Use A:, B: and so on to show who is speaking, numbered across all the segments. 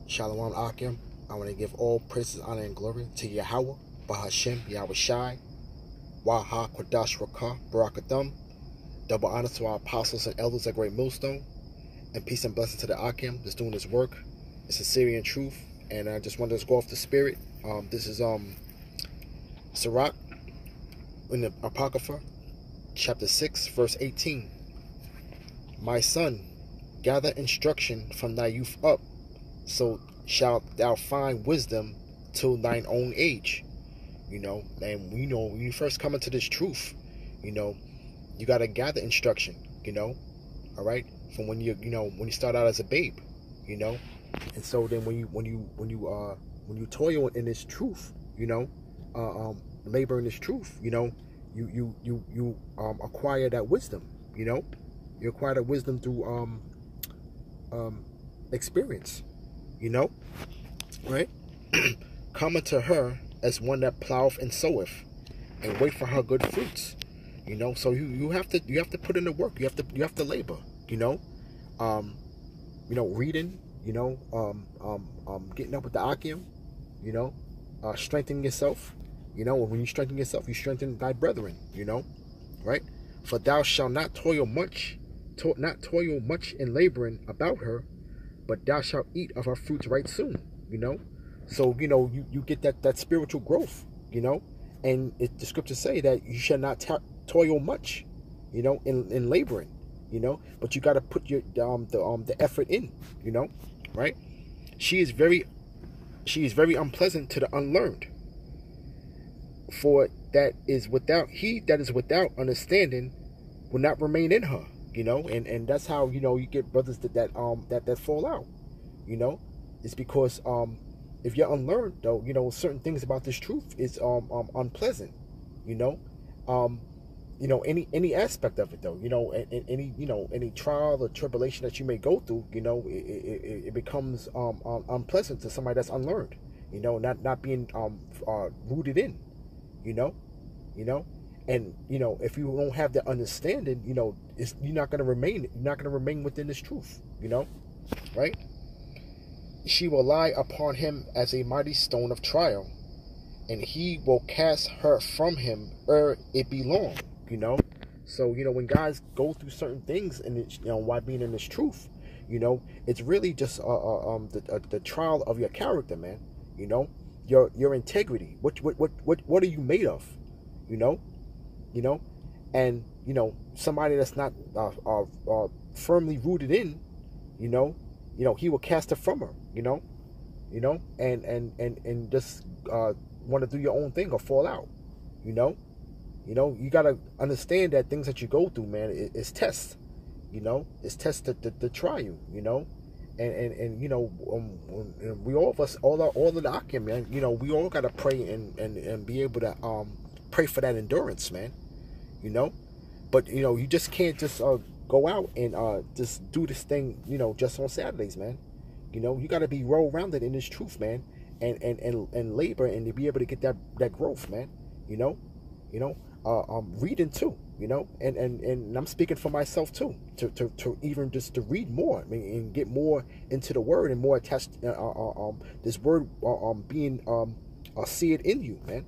A: Shalom Akim. I want to give all praises, honor, and glory to Yahweh, Bahashem, Yahweh Shai, Waha, Kwadash, Rakah, Barakathum. Double honor to our apostles and elders at Great Millstone. And peace and blessing to the Akim that's doing this work. It's sincerity and truth. And I just wanted to go off the spirit. This is Sirach in the Apocrypha, chapter 6, verse 18. My son, gather instruction from thy youth up, so shalt thou find wisdom till thine own age. And we know when you first come into this truth, you gotta gather instruction, all right, from when you start out as a babe, and so then when you toil in this truth, labor in this truth, you acquire that wisdom, you acquire that wisdom through experience, right? Come unto her as one that ploweth and soweth, and wait for her good fruits. So you have to put in the work. You have to labor. Reading. Getting up with the Akim. Strengthening yourself. When you strengthen yourself, you strengthen thy brethren. Right? For thou shalt not toil much in laboring about her, but thou shalt eat of her fruits right soon. So you get that spiritual growth. And the scriptures say that you shall not toil much, in laboring, but you got to put your the effort in, right? She is very unpleasant to the unlearned, for he that is without understanding will not remain in her, and that's how you get brothers that fall out, it's because if you're unlearned, though, certain things about this truth is unpleasant, any aspect of it, though, any trial or tribulation that you may go through, it becomes unpleasant to somebody that's unlearned, not being rooted in, and if you don't have the understanding, you're not going to remain within this truth, right? She will lie upon him as a mighty stone of trial, and he will cast her from him ere it be long. So when guys go through certain things, and why being in this truth, it's really just the trial of your character, man. Your integrity. What are you made of? And somebody that's not firmly rooted in, he will cast her from her, and just want to do your own thing or fall out, you got to understand that things that you go through, man, it's tests, it's tests to try you, and we all of us, all of the Akim, man, we all got to pray and be able to pray for that endurance, man, but you just can't just go out and just do this thing, just on Saturdays, man. You got to be well-rounded in this truth, man, and labor and to be able to get that growth, man. Reading too, and I'm speaking for myself too, to even just to read more, and get more into the word and more attached, this word being see it in you, man.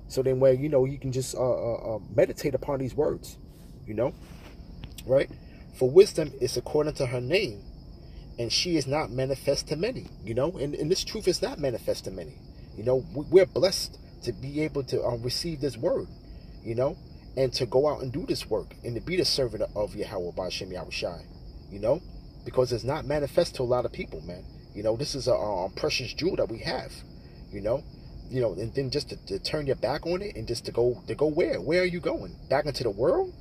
A: So then where you can just meditate upon these words, right? For wisdom is according to her name, and she is not manifest to many, and this truth is not manifest to many. We're blessed to be able to receive this word, and to go out and do this work and to be the servant of Yahweh Ba'ashem Yahweh Shai, because it's not manifest to a lot of people, man. This is a precious jewel that we have, and then just to turn your back on it and just to go where? Where are you going? Back into the world?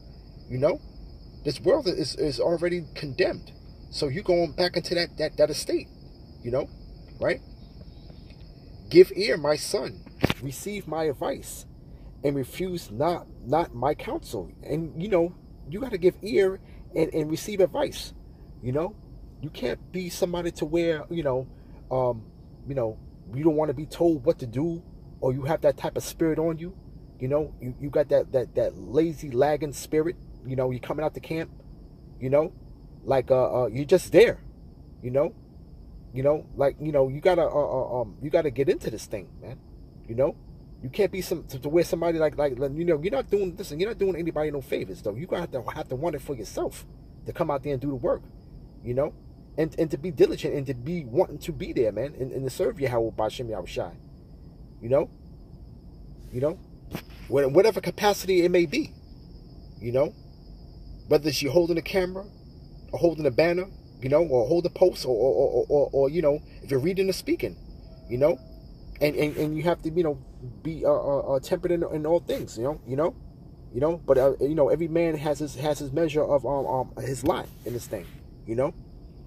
A: This world is already condemned. So you're going back into that estate, right? Give ear, my son, receive my advice, and refuse not my counsel. And you got to give ear and receive advice. You can't be somebody to where you don't want to be told what to do, or you have that type of spirit on you. You got that lazy lagging spirit. You're coming out the camp, like you're just there, You know, like, you gotta get into this thing, man. You know, you can't be to where somebody like you're not doing this, and you're not doing anybody no favors though. You gotta have to want it for yourself to come out there and do the work. You know, and to be diligent and to be wanting to be there, man, and to serve Yahweh B'Shem Yahushai. You know, whatever capacity it may be. You know, whether it's you holding a camera or holding a banner, or hold a post, or if you're reading or speaking, and you have to, be tempered in all things, but every man has his measure of his lot in this thing,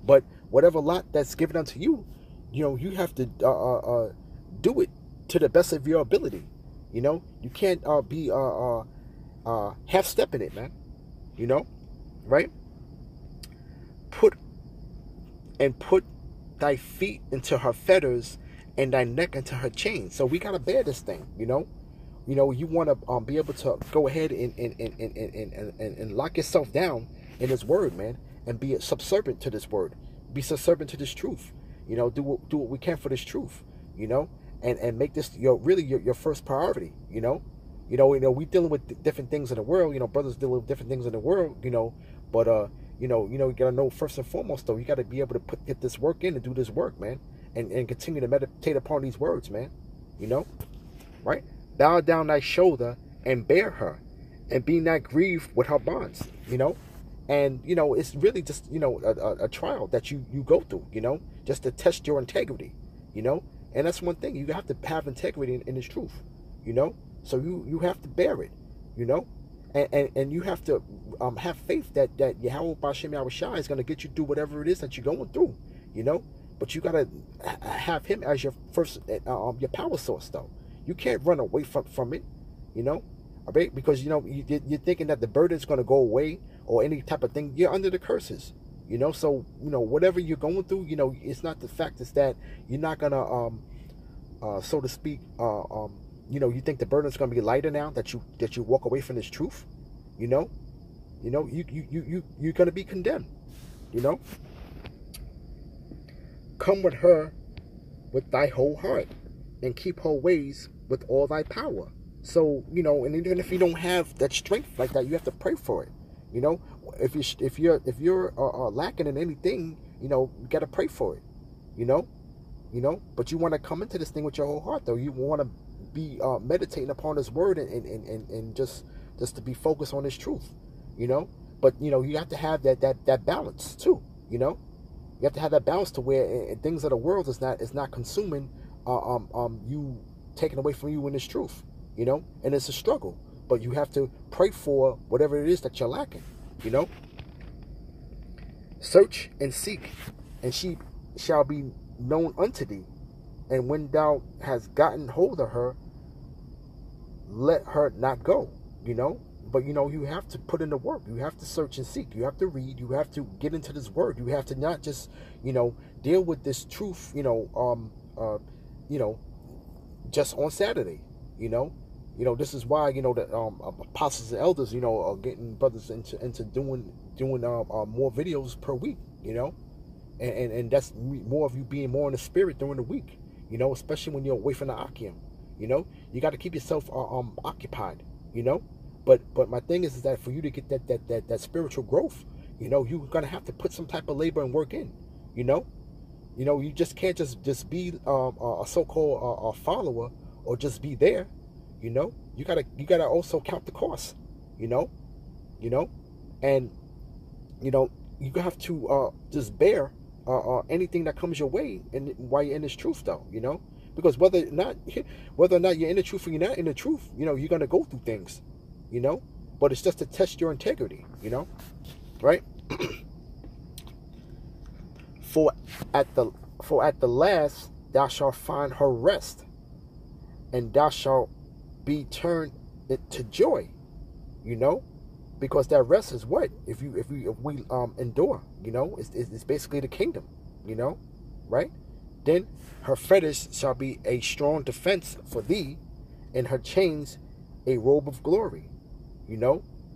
A: but whatever lot that's given unto you, you have to do it to the best of your ability. You can't be half stepping it, man. Right? Put thy feet into her fetters and thy neck into her chains. So we gotta bear this thing, you want to be able to go ahead and lock yourself down in this word, man, and be subservient to this word, be subservient to this truth, do what we can for this truth, and make this your first priority, we dealing with different things in the world, brothers dealing with different things in the world, but you gotta know first and foremost though, you gotta be able to get this work in and do this work, man, and continue to meditate upon these words, man, right? Bow down thy shoulder and bear her, and be not grieved with her bonds, and it's really just a trial that you go through, just to test your integrity, and that's one thing, you have to have integrity in this truth, so you have to bear it, and you have to have faith that Yahweh B'Shem Yahushai is going to get you through whatever it is that you're going through, but you got to have him as your first your power source though. You can't run away from it, right? Because you're thinking that the burden's going to go away or any type of thing. You're under the curses, so whatever you're going through, it's not the fact is that you're not gonna so to speak you think the burden's going to be lighter now that you walk away from this truth, you're going to be condemned, Come with her with thy whole heart, and keep her ways with all thy power. So and even if you don't have that strength like that, you have to pray for it. If you're lacking in anything, you got to pray for it. But you want to come into this thing with your whole heart though. You want to be meditating upon this word and just to be focused on this truth, but you have to have that balance too, you have to have that balance to where things of the world is not consuming you, taken away from you in this truth, and it's a struggle, but you have to pray for whatever it is that you're lacking, Search and seek, and she shall be known unto thee, and when thou hast gotten hold of her, let her not go, but you have to put in the work. You have to search and seek. You have to read. You have to get into this word. You have to not just deal with this truth just on Saturday. This is why the apostles and elders are getting brothers into doing more videos per week, and that's more of you being more in the spirit during the week, especially when you're away from the Akim. You got to keep yourself occupied, but my thing is that for you to get that spiritual growth, you're gonna have to put some type of labor and work in, you just can't just be a so-called follower or just be there, you gotta also count the cost, and you have to just bear anything that comes your way and while you're in this truth though, because whether or not you're in the truth or you're not in the truth, you're gonna go through things, but it's just to test your integrity, right? For at the last thou shalt find her rest, and thou shalt be turned to joy, because that rest is what if we endure, it's basically the kingdom, right? Then her fetters shall be a strong defense for thee, and her chains a robe of glory,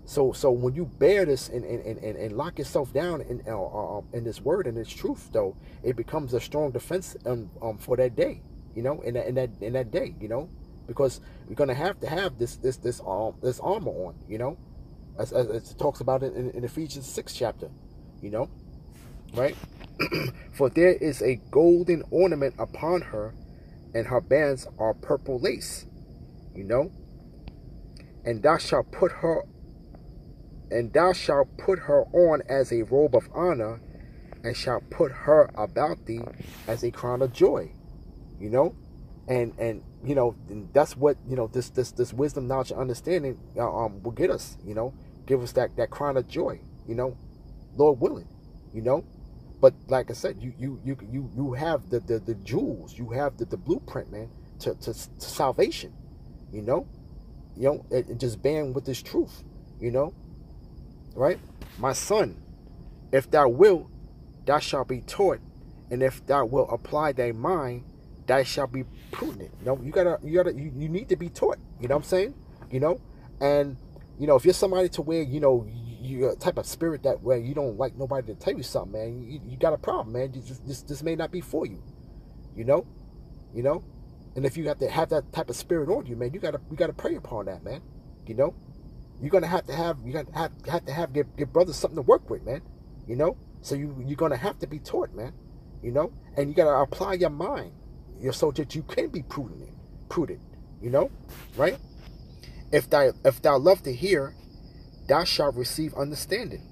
A: So when you bear this and lock yourself down in this word and this truth, though, it becomes a strong defense for that day, you know, in that day, you know, because we're gonna have to have this armor on, you know, as it talks about it in Ephesians 6 chapter, you know, right? For there is a golden ornament upon her, and her bands are purple lace, you know, and thou shalt put her on as a robe of honor, and shalt put her about thee as a crown of joy, you know, and you know, that's what, you know, this wisdom, knowledge, and understanding will get us, you know, give us that crown of joy, you know, Lord willing, you know. But like I said, you have the jewels, you have the blueprint, man, to salvation, you know, and just bearing with this truth, you know. Right? My son, if thou wilt, thou shalt be taught, and if thou wilt apply thy mind, thou shalt be prudent. You know, you need to be taught. You know what I'm saying? You know, and you know, if you're somebody to where, you know, you're a type of spirit that where you don't like nobody to tell you something, man, you got a problem, man. This may not be for you. You know, and if you have to have that type of spirit on you, man, you gotta pray upon that, man. You know. You're gonna have to have your brothers something to work with, man. You know, so you're gonna have to be taught, man. You know, and you gotta apply your mind, so that you can be prudent. You know, right? If thou love to hear, thou shalt receive understanding,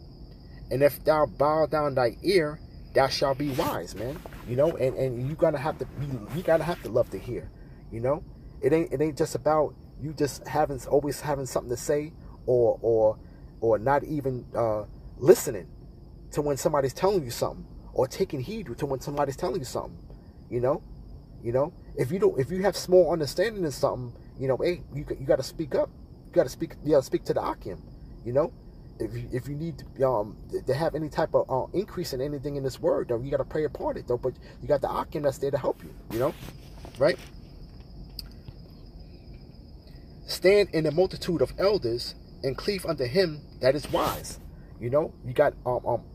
A: and if thou bow down thy ear, thou shalt be wise, man. You know, and you gotta have to love to hear. You know, it ain't just about you just always having something to say. Or not even listening to when somebody's telling you something, or taking heed to when somebody's telling you something. You know, if you have small understanding in something, you know, hey, you got to speak up. You got to speak to the Akim. You know, if you need to have any type of increase in anything in this word, though, you got to pray upon it, though. But you got the Akim that's there to help you. You know, right? Stand in the multitude of elders, and cleave unto him that is wise. You know, you got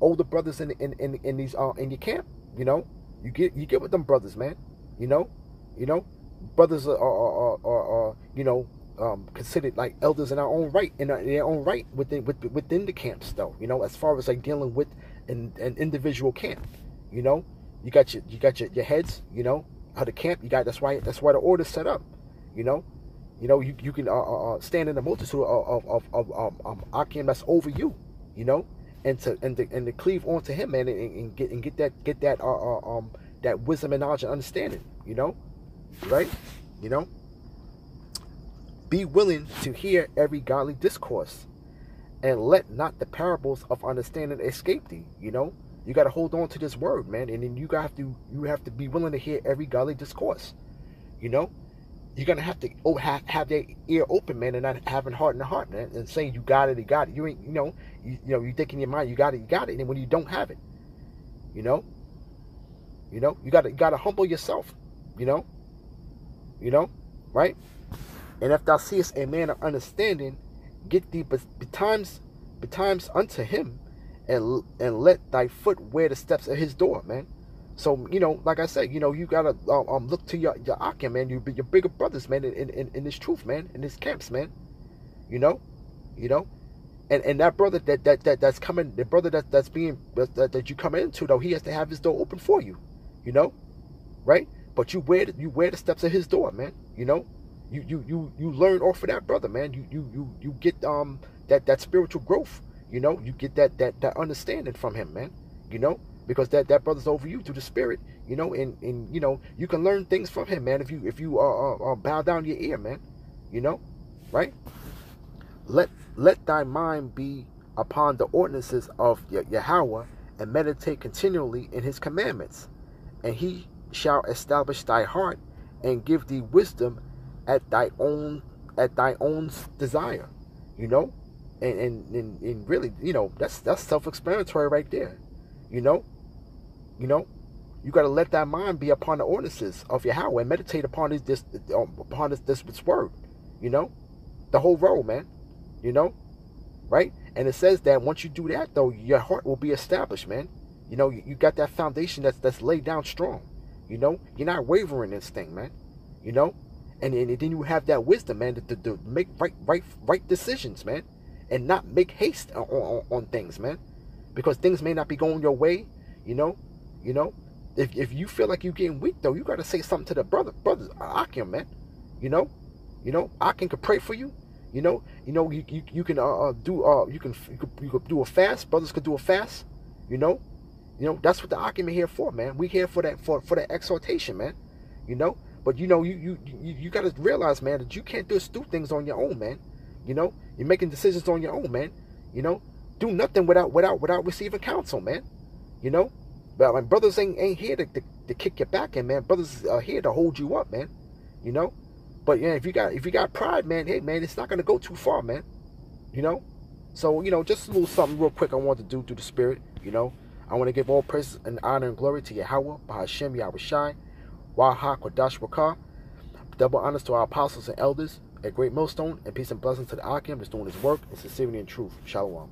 A: older brothers in these in your camp. You know, you get with them brothers, man. You know, brothers are you know, considered like elders in our own right, in their own right within the camps, though. You know, as far as like dealing with an individual camp. You know, you got your heads. You know, of the camp. That's why the order's set up. You know. You know, you can stand in the multitude of Akim that's over you, you know, and to cleave onto him, man, and get that wisdom and knowledge and understanding, you know, right? You know, be willing to hear every godly discourse, and let not the parables of understanding escape thee. You know, you got to hold on to this word, man, and then you have to be willing to hear every godly discourse, you know. You're gonna have to have their ear open, man, and not having heart in the heart, man, and saying you got it. You ain't, you know, you think in your mind you got it, and when you don't have it, you know, you gotta humble yourself, you know, right? And if thou seest a man of understanding, get thee betimes unto him, and let thy foot wear the steps of his door, man. So, you know, like I said, you know, you gotta look to your Akim, man, your bigger brothers, man, in this truth, man, in this camps, man. You know, and that brother that's coming, the brother that you come into, though, he has to have his door open for you, you know, right? But you wear the steps of his door, man. You know, you learn off of that brother, man. You get that spiritual growth. You know, you get that understanding from him, man. You know. Because that brother's over you through the spirit, you know, and you know, you can learn things from him, man, if you bow down your ear, man, you know, right? Let thy mind be upon the ordinances of Yahweh, and meditate continually in his commandments, and he shall establish thy heart, and give thee wisdom at thy own desire, you know, and really, you know, that's self-explanatory right there. You know, you got to let that mind be upon the ordinances of Yahweh and meditate upon this word. You know, the whole road, man. You know, right? And it says that once you do that, though, your heart will be established, man. You know, you got that foundation that's laid down strong. You know, you're not wavering in this thing, man. You know, and then you have that wisdom, man, to make right decisions, man, and not make haste on things, man, because things may not be going your way. You know, if you feel like you're getting weak, though, you got to say something to the brothers, Akim, man. You know, Akim could pray for you. You can do a fast. Brothers could do a fast. You know, that's what the Akim are here for, man. We here for that that exhortation, man. You know, but you got to realize, man, that you can't just do things on your own, man. You know, you're making decisions on your own, man. You know, do nothing without receiving counsel, man. You know, but my brothers ain't here to kick your back in, man. Brothers are here to hold you up, man. You know, but yeah, if you got pride, man, hey, man, it's not gonna go too far, man. You know, so just a little something real quick I want to do through the Spirit. You know, I want to give all praise and honor and glory to Yahweh, Bahashem, Yahweh Shai, Waha, Kodash, Wakar. Double honors to our apostles and elders at Great Millstone, and peace and blessings to the Akim that's doing his work in sincerity and truth. Shalom.